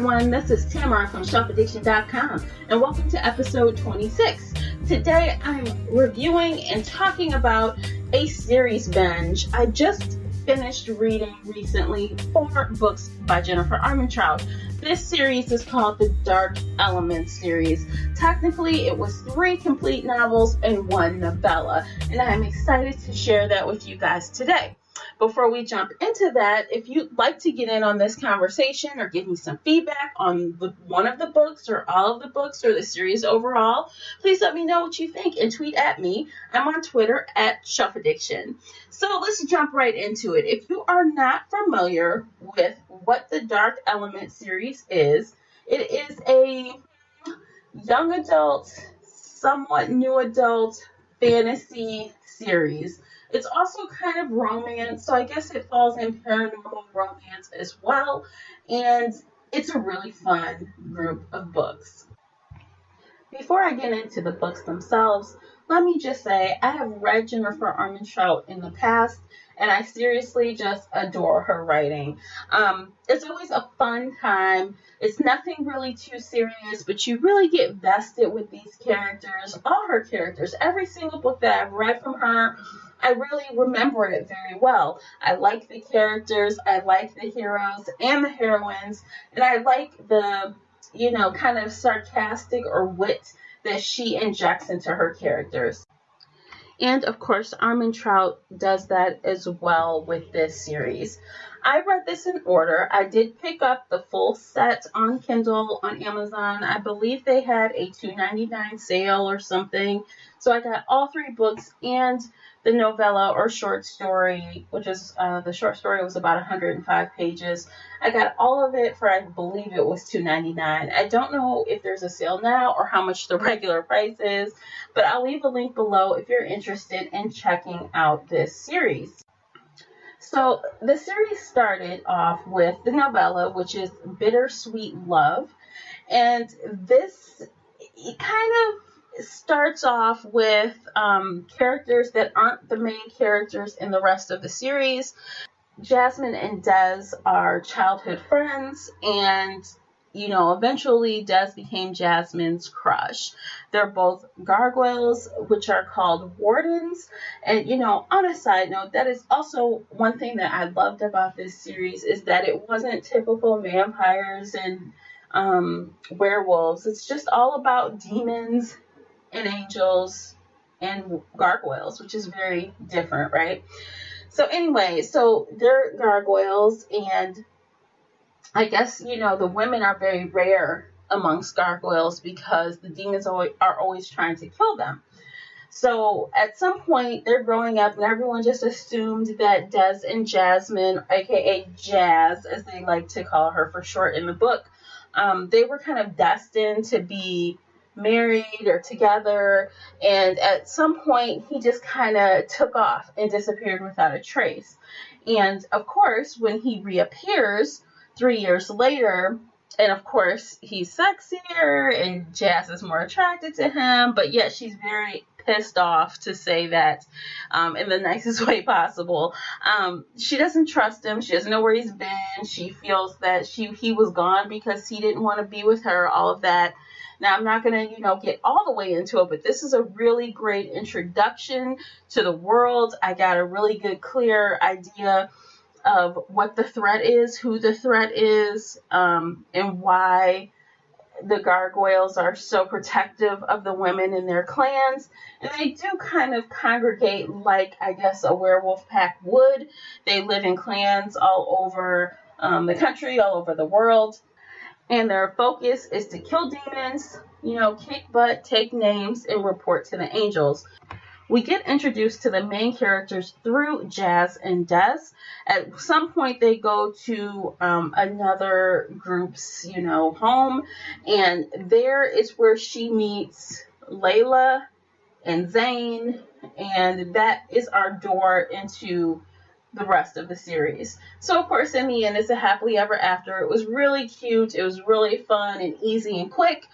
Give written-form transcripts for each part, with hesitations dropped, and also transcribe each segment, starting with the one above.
everyone, this is Tamara from ShelfAddiction.com and welcome to episode 26. Today I'm reviewing and talking about a series binge. I just finished reading recently 4 books by Jennifer Armentrout. This series is called the Dark Element series. Technically, it was 3 complete novels and 1 novella, and I'm excited to share that with you guys today. Before we jump into that, if you'd like to get in on this conversation or give me some feedback on one of the books or all of the books or the series overall, please let me know what you think and tweet at me. I'm on Twitter at ShelfAddiction. So let's jump right into it. If you are not familiar with what the Dark Element series is, it is a young adult, somewhat new adult fantasy series. It's also kind of romance, so I guess it falls in paranormal romance as well, and it's a really fun group of books. Before I get into the books themselves, let me just say I have read Jennifer Armentrout in the past, and I seriously just adore her writing. It's always a fun time. It's nothing really too serious, but you really get vested with these characters, all her characters. Every single book that I've read from her, I really remember it very well. I like the characters, I like the heroes and the heroines, and I like the, kind of sarcastic or wit that she injects into her characters. And of course, Armentrout does that as well with this series. I read this in order. I did pick up the full set on Kindle on Amazon. I believe they had a $2.99 sale or something. So I got all 3 books and the novella or short story, which is the short story was about 105 pages. I got all of it for, I believe it was $2.99. I don't know if there's a sale now or how much the regular price is, but I'll leave a link below if you're interested in checking out this series. So the series started off with the novella, which is Bittersweet Love, and this kind of starts off with characters that aren't the main characters in the rest of the series. Jasmine and Des are childhood friends, and eventually Des became Jasmine's crush. They're both gargoyles, which are called wardens. And, on a side note, that is also one thing that I loved about this series is that it wasn't typical vampires and werewolves. It's just all about demons and angels and gargoyles, which is very different, right? So anyway, so they're gargoyles, and I guess, the women are very rare amongst gargoyles because the demons are always trying to kill them. So at some point, they're growing up, and everyone just assumed that Des and Jasmine, aka Jazz, as they like to call her for short in the book, they were kind of destined to be married or together, and at some point he just kind of took off and disappeared without a trace. And of course, when he reappears 3 years later, and of course he's sexier and Jazz is more attracted to him, but yet she's very pissed off, to say that in the nicest way possible. She doesn't trust him. She doesn't know where he's been. She feels that he was gone because he didn't want to be with her, all of that. Now, I'm not going to, get all the way into it, but this is a really great introduction to the world. I got a really good, clear idea of what the threat is, who the threat is, and why the gargoyles are so protective of the women in their clans. And they do kind of congregate like, I guess, a werewolf pack would. They live in clans all over the country, all over the world. And their focus is to kill demons, kick butt, take names, and report to the angels. We get introduced to the main characters through Jazz and Des. At some point, they go to another group's, home, and there is where she meets Layla and Zane, and that is our door into the rest of the series. So, of course, in the end, it's a happily ever after. It was really cute. It was really fun and easy and quick.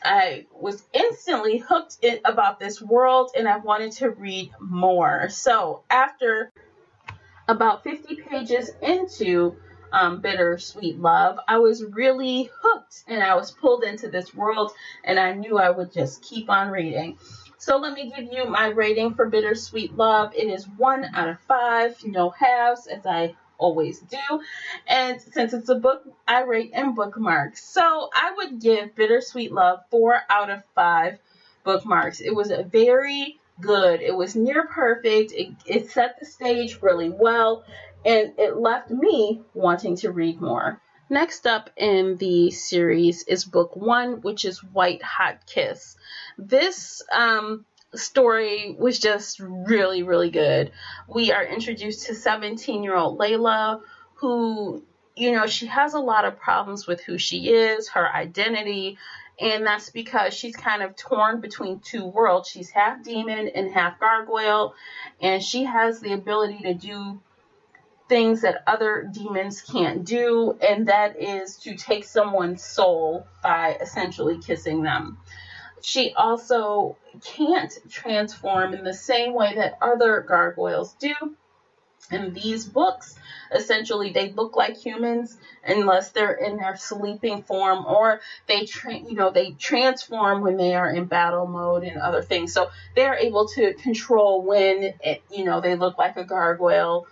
I was instantly hooked about this world, and I wanted to read more. So after about 50 pages into Bittersweet Love, I was really hooked and I was pulled into this world and I knew I would just keep on reading. So let me give you my rating for Bittersweet Love. It is 1 out of 5, no halves, as I always do. And since it's a book, I rate in bookmarks. So I would give Bittersweet Love 4 out of 5 bookmarks. It was very good. It was near perfect. It set the stage really well, and it left me wanting to read more. Next up in the series is book 1, which is White Hot Kiss. This story was just really, really good. We are introduced to 17-year-old Layla, who, she has a lot of problems with who she is, her identity, and that's because she's kind of torn between two worlds. She's half demon and half gargoyle, and she has the ability to do things that other demons can't do, and that is to take someone's soul by essentially kissing them. She also can't transform in the same way that other gargoyles do. In these books, essentially, they look like humans unless they're in their sleeping form, or they transform when they are in battle mode and other things. So they're able to control when they look like a gargoyle,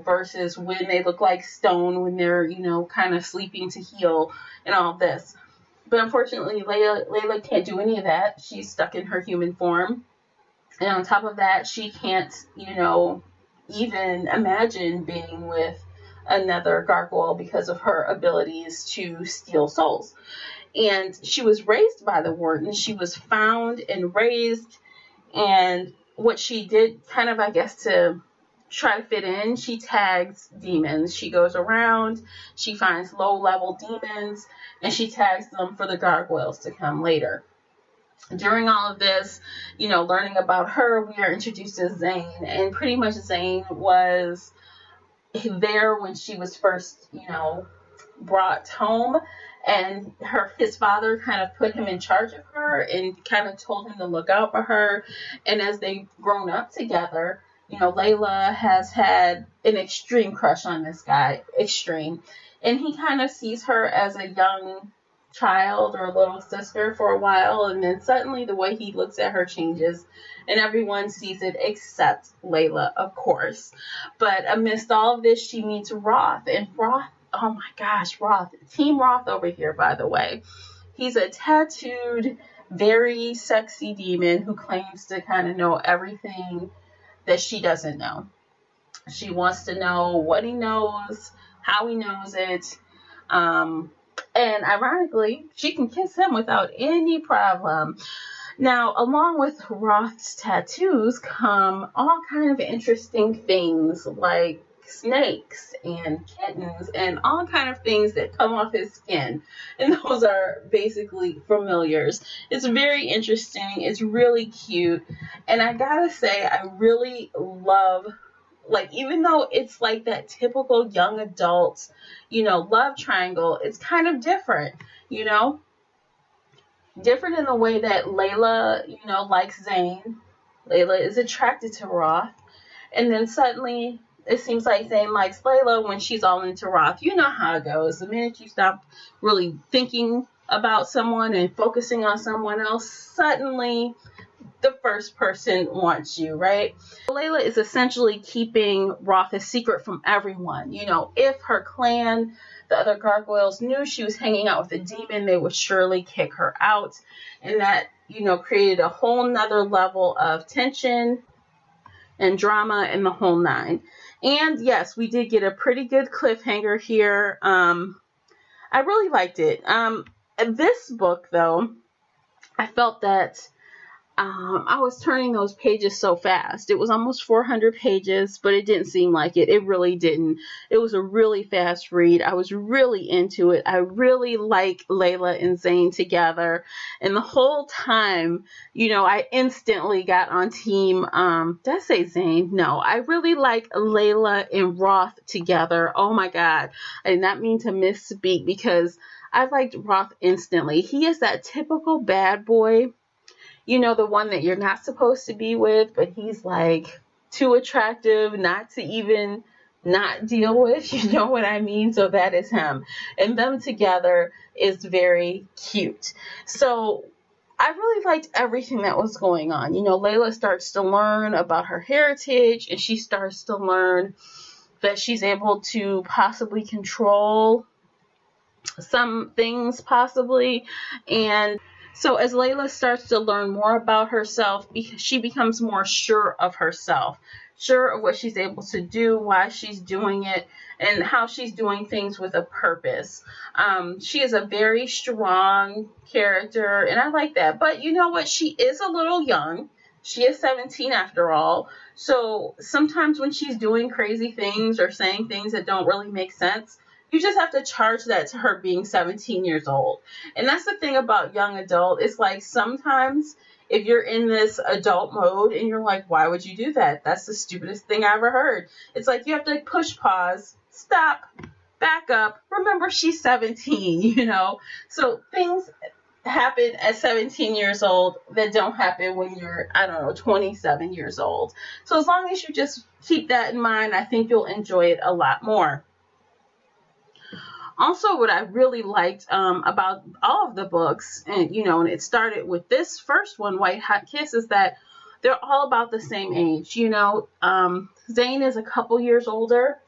versus when they look like stone when they're kind of sleeping to heal and all this. But unfortunately, Layla can't do any of that. She's stuck in her human form, and on top of that, she can't even imagine being with another gargoyle because of her abilities to steal souls. And she was raised by the warden. She was found and raised, and what she did kind of, I guess, to try to fit in, she tags demons. She goes around, she finds low-level demons, and she tags them for the gargoyles to come later. During all of this, learning about her, we are introduced to Zane, and pretty much Zane was there when she was first, brought home, and his father kind of put him in charge of her and kind of told him to look out for her. And as they've grown up together, Layla has had an extreme crush on this guy, and he kind of sees her as a young child or little sister for a while, and then suddenly the way he looks at her changes, and everyone sees it except Layla, of course. But amidst all of this, she meets Roth, and Roth, oh my gosh, Roth, Team Roth over here, by the way. He's a tattooed, very sexy demon who claims to kind of know everything that she doesn't know. She wants to know what he knows, how he knows it, and ironically, she can kiss him without any problem. Now, along with Roth's tattoos come all kind of interesting things like snakes and kittens and all kind of things that come off his skin. And those are basically familiars. It's very interesting. It's really cute. And I gotta say, I really love, even though it's like that typical young adult, love triangle, it's kind of different, different in the way that Layla, likes Zane. Layla is attracted to Roth. And then suddenly it seems like Zane likes Layla when she's all into Roth. You know how it goes. The minute you stop really thinking about someone and focusing on someone else, suddenly the first person wants you, right? Layla is essentially keeping Roth a secret from everyone. If her clan, the other gargoyles, knew she was hanging out with a demon, they would surely kick her out. And that, created a whole nother level of tension and drama in the whole nine. And yes, we did get a pretty good cliffhanger here. I really liked it. This book, though, I felt that I was turning those pages so fast. It was almost 400 pages, but it didn't seem like it. It really didn't. It was a really fast read. I was really into it. I really like Layla and Zane together. And the whole time, I instantly got on team, did I say Zane? No, I really like Layla and Roth together. Oh my God. I did not mean to misspeak because I liked Roth instantly. He is that typical bad boy. The one that you're not supposed to be with, but he's like too attractive not to even not deal with, you know what I mean? So that is him. And them together is very cute. So I really liked everything that was going on. You know, Layla starts to learn about her heritage, and she starts to learn that she's able to possibly control some things, possibly. And so as Layla starts to learn more about herself, she becomes more sure of herself, sure of what she's able to do, why she's doing it, and how she's doing things with a purpose. She is a very strong character, and I like that. But you know what? She is a little young. She is 17 after all. So sometimes when she's doing crazy things or saying things that don't really make sense, you just have to charge that to her being 17 years old. And that's the thing about young adult. It's like sometimes if you're in this adult mode and you're like, why would you do that? That's the stupidest thing I ever heard. It's like you have to push pause, stop, back up. Remember, she's 17, you know? So things happen at 17 years old that don't happen when you're, 27 years old. So as long as you just keep that in mind, I think you'll enjoy it a lot more. Also, what I really liked about all of the books, and it started with this first one, White Hot Kiss, is that they're all about the same age. Zane is a couple years older.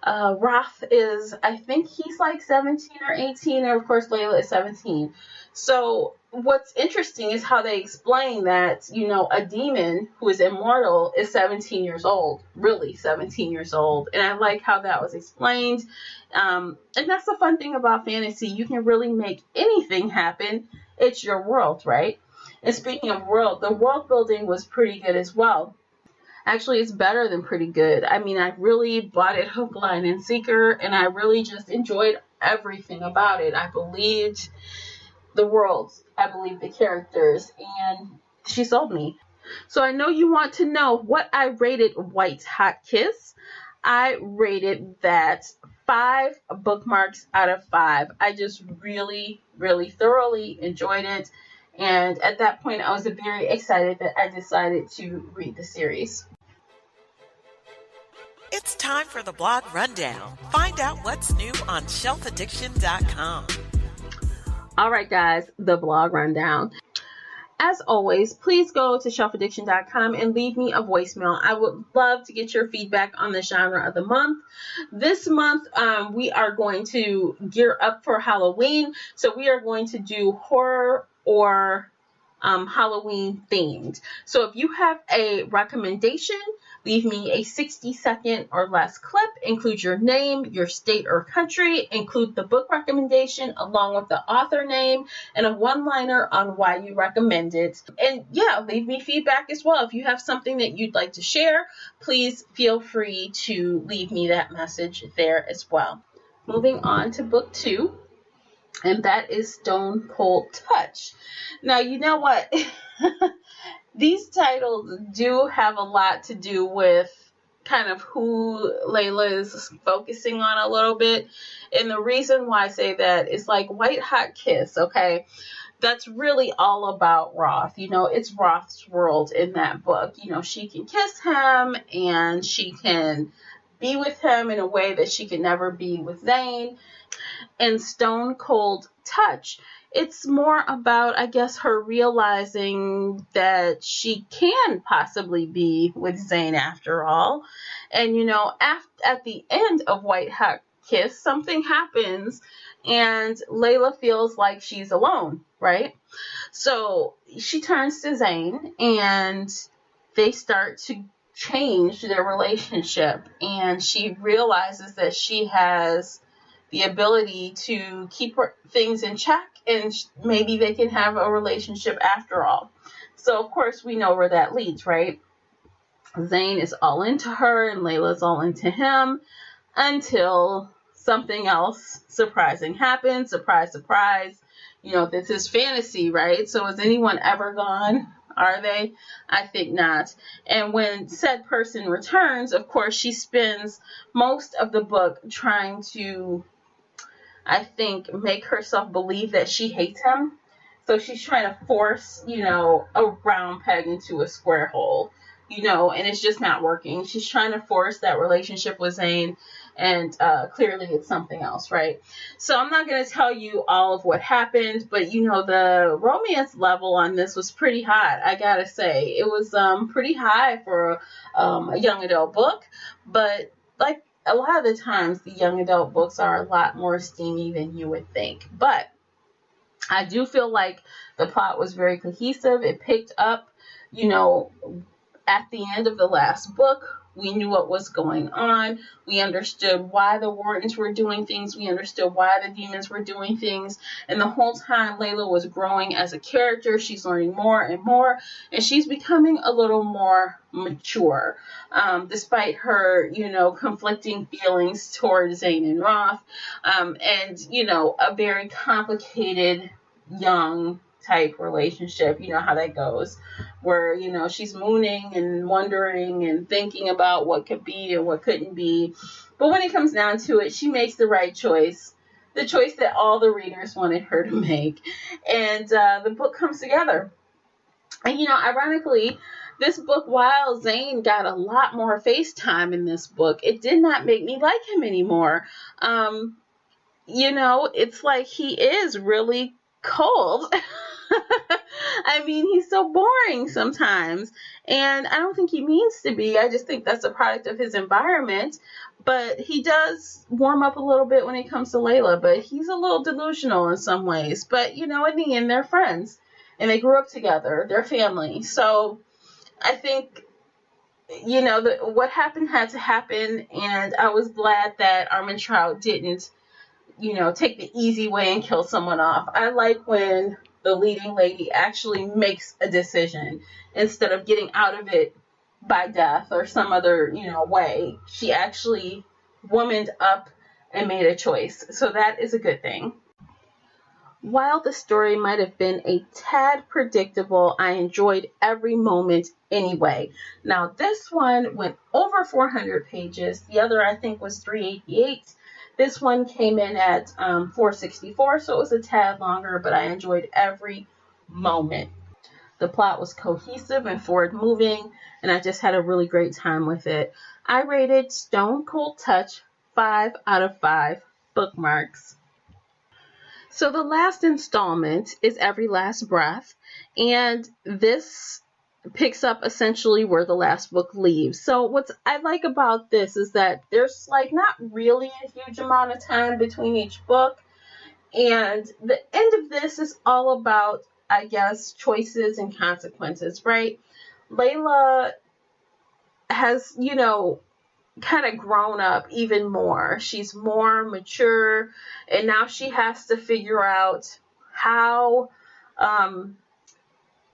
Roth is, I think he's like 17 or 18, and of course Layla is 17. So what's interesting is how they explain that, a demon who is immortal is 17 years old, really 17 years old. And I like how that was explained. And that's the fun thing about fantasy. You can really make anything happen. It's your world, right? And speaking of world, the world building was pretty good as well. Actually, it's better than pretty good. I mean, I really bought it hook, line, and sinker, and I really just enjoyed everything about it. I believed the worlds, I believed the characters, and she sold me. So I know you want to know what I rated White Hot Kiss. I rated that 5 bookmarks out of 5. I just really, really thoroughly enjoyed it. And at that point, I was very excited that I decided to read the series. It's time for the blog rundown. Find out what's new on shelfaddiction.com. All right, guys, the blog rundown. As always, please go to shelfaddiction.com and leave me a voicemail. I would love to get your feedback on the genre of the month. This month, we are going to gear up for Halloween. So we are going to do horror or Halloween themed. So if you have a recommendation, leave me a 60-second or less clip. Include your name, your state or country. Include the book recommendation along with the author name and a one-liner on why you recommend it. And yeah, leave me feedback as well. If you have something that you'd like to share, please feel free to leave me that message there as well. Moving on to book 2. And that is Stone Cold Touch. Now, you know what? These titles do have a lot to do with kind of who Layla is focusing on a little bit. And the reason why I say that is like White Hot Kiss, okay? That's really all about Roth. It's Roth's world in that book. She can kiss him and she can be with him in a way that she could never be with Zane. And Stone Cold Touch, it's more about, I guess, her realizing that she can possibly be with Zane after all. And, at the end of White Hot Kiss, something happens and Layla feels like she's alone, right? So she turns to Zane and they start to change their relationship. And she realizes that she has the ability to keep things in check, and maybe they can have a relationship after all. So, of course, we know where that leads, right? Zane is all into her, and Layla's all into him, until something else surprising happens. Surprise, surprise. This is fantasy, right? So is anyone ever gone? Are they? I think not. And when said person returns, of course, she spends most of the book trying to, I think, make herself believe that she hates him. So she's trying to force, a round peg into a square hole. and it's just not working. She's trying to force that relationship with Zane, and clearly it's something else, right? So I'm not going to tell you all of what happened, but the romance level on this was pretty hot, I gotta say. It was pretty high for a young adult book, but like a lot of the times the young adult books are a lot more steamy than you would think. But I do feel like the plot was very cohesive. It picked up, at the end of the last book. We knew what was going on. We understood why the Wardens were doing things. We understood why the demons were doing things. And the whole time, Layla was growing as a character. She's learning more and more. And she's becoming a little more mature. Despite her, conflicting feelings towards Zane and Roth. And, a very complicated young type relationship, how that goes, where she's mooning and wondering and thinking about what could be and what couldn't be, but when it comes down to it, she makes the right choice, the choice that all the readers wanted her to make, and the book comes together. And ironically, this book, while Zane got a lot more face time in this book, it did not make me like him anymore. It's like he is really cold. I mean, he's so boring sometimes, and I don't think he means to be. I just think that's a product of his environment, but he does warm up a little bit when it comes to Layla, but he's a little delusional in some ways. But, in the end, they're friends, and they grew up together. They're family. So I think, what happened had to happen, and I was glad that Armentrout didn't, take the easy way and kill someone off. I like when the leading lady actually makes a decision instead of getting out of it by death or some other, way. She actually womaned up and made a choice. So that is a good thing. While the story might have been a tad predictable, I enjoyed every moment anyway. Now, this one went over 400 pages. The other, I think, was 388. This one came in at 464, so it was a tad longer, but I enjoyed every moment. The plot was cohesive and forward-moving, and I just had a really great time with it. I rated Stone Cold Touch 5 out of 5 bookmarks. So the last installment is Every Last Breath, and this picks up essentially where the last book leaves. So what I like about this is that there's not really a huge amount of time between each book, and the end of this is all about, I guess, choices and consequences, right? Layla has, kind of grown up even more. She's more mature, and now she has to figure out how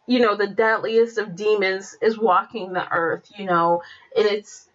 the deadliest of demons is walking the earth, and it's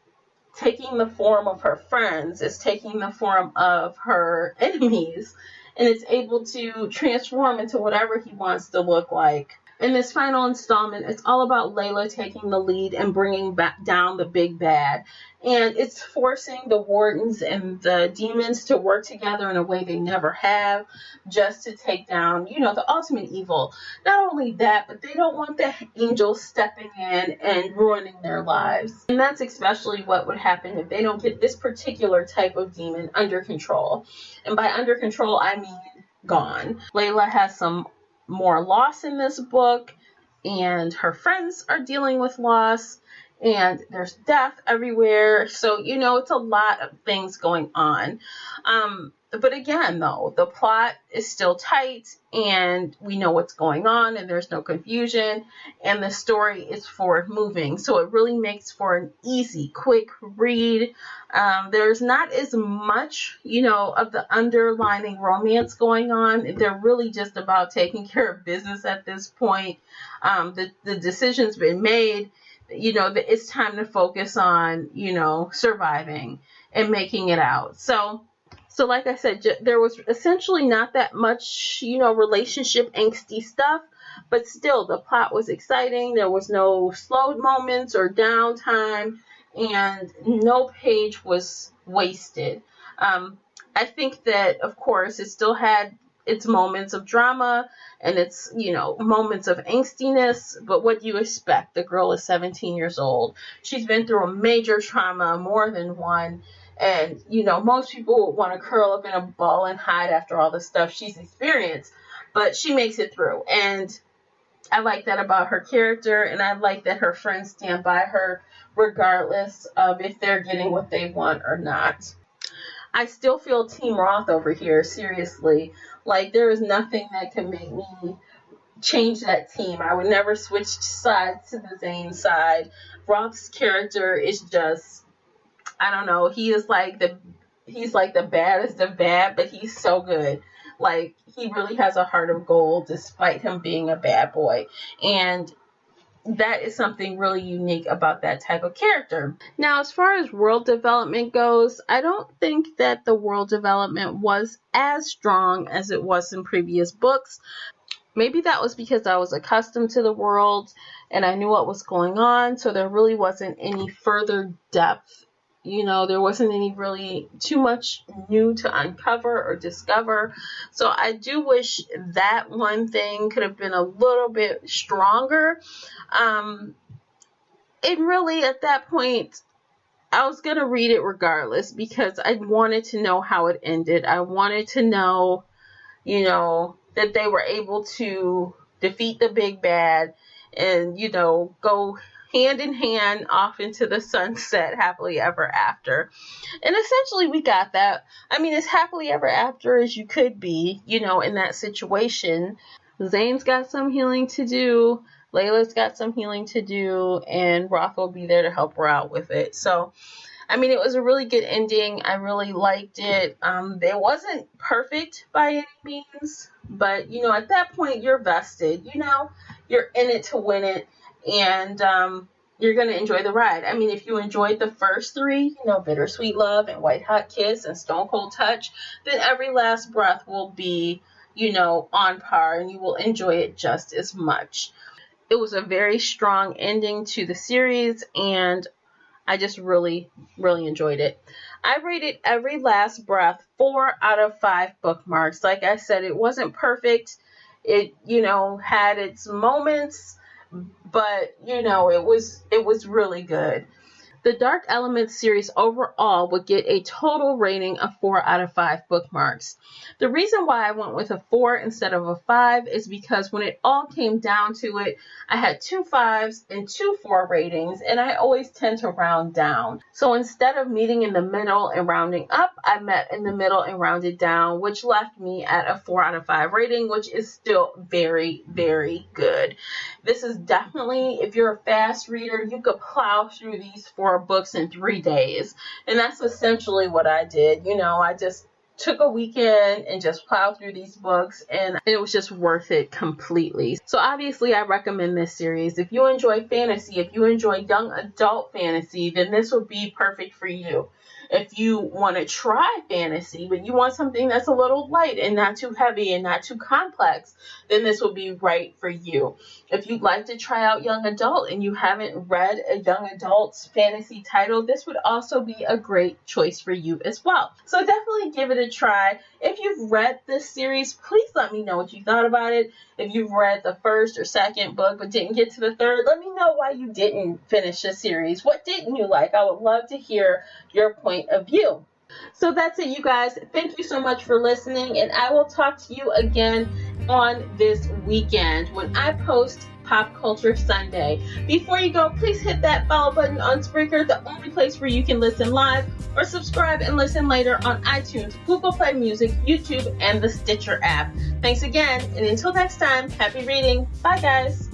taking the form of her friends, it's taking the form of her enemies, and it's able to transform into whatever he wants to look like. In this final installment, it's all about Layla taking the lead and bringing back down the big bad. And it's forcing the Wardens and the demons to work together in a way they never have, just to take down, the ultimate evil. Not only that, but they don't want the angels stepping in and ruining their lives. And that's especially what would happen if they don't get this particular type of demon under control. And by under control, I mean gone. Layla has some more loss in this book, and her friends are dealing with loss, and there's death everywhere. So, it's a lot of things going on. But again, though, the plot is still tight, and we know what's going on, and there's no confusion, and the story is forward moving. So it really makes for an easy, quick read. There's not as much, of the underlining romance going on. They're really just about taking care of business at this point. The decision's been made. It's time to focus on, surviving and making it out. So like I said, there was essentially not that much, relationship angsty stuff, but still the plot was exciting. There was no slowed moments or downtime, and no page was wasted. I think that, of course, it still had it's moments of drama and it's, you know, moments of angstiness, but what do you expect? The girl is 17 years old. She's been through a major trauma, more than one. And, you know, most people would want to curl up in a ball and hide after all the stuff she's experienced, but she makes it through. And I like that about her character, and I like that her friends stand by her regardless of if they're getting what they want or not. I still feel Team Roth over here, seriously. Like, there is nothing that can make me change that team. I would never switch sides to the Zane side. Roth's character is just, I don't know, he's like the baddest of bad, but he's so good. Like, he really has a heart of gold despite him being a bad boy. And that is something really unique about that type of character. Now, as far as world development goes, I don't think that the world development was as strong as it was in previous books. Maybe that was because I was accustomed to the world and I knew what was going on, so there really wasn't any further depth. You know, there wasn't any really too much new to uncover or discover. So I do wish that one thing could have been a little bit stronger. And really at that point, I was going to read it regardless because I wanted to know how it ended. I wanted to know, you know, that they were able to defeat the big bad and, you know, go hand in hand off into the sunset happily ever after. And essentially we got that. I mean, as happily ever after as you could be, you know, in that situation. Zane's got some healing to do. Layla's got some healing to do, and Roth will be there to help her out with it. So, I mean, it was a really good ending. I really liked it. It wasn't perfect by any means, but, you know, at that point, you're vested. You know, you're in it to win it, and you're going to enjoy the ride. I mean, if you enjoyed the first three, you know, Bittersweet Love and White Hot Kiss and Stone Cold Touch, then Every Last Breath will be, you know, on par, and you will enjoy it just as much. It was a very strong ending to the series, and I just really, really enjoyed it. I rated Every Last Breath 4 out of 5 bookmarks. Like I said, it wasn't perfect. It, you know, had its moments, but, you know, it was really good. The Dark Elements series overall would get a total rating of 4 out of 5 bookmarks. The reason why I went with a 4 instead of a 5 is because when it all came down to it, I had 2 5s and 2 4 ratings, and I always tend to round down. So instead of meeting in the middle and rounding up, I met in the middle and rounded down, which left me at a 4 out of 5 rating, which is still very, very good. This is definitely, if you're a fast reader, you could plow through these 4 books in 3 days. And that's essentially what I did. You know, I just took a weekend and just plowed through these books, and it was just worth it completely. So obviously I recommend this series. If you enjoy fantasy, if you enjoy young adult fantasy, then this would be perfect for you. If you want to try fantasy, but you want something that's a little light and not too heavy and not too complex, then this will be right for you. If you'd like to try out young adult and you haven't read a young adult's fantasy title, this would also be a great choice for you as well. So definitely give it a try. If you've read this series, please let me know what you thought about it. If you've read the first or second book but didn't get to the third, let me know why you didn't finish the series. What didn't you like? I would love to hear your point of view. So that's it, you guys. Thank you so much for listening, and I will talk to you again on this weekend when I post Pop Culture Sunday. Before you go, please hit that follow button on Spreaker, the only place where you can listen live, or subscribe and listen later on iTunes, Google Play Music, YouTube, and the Stitcher app. Thanks again, and until next time, happy reading. Bye, guys.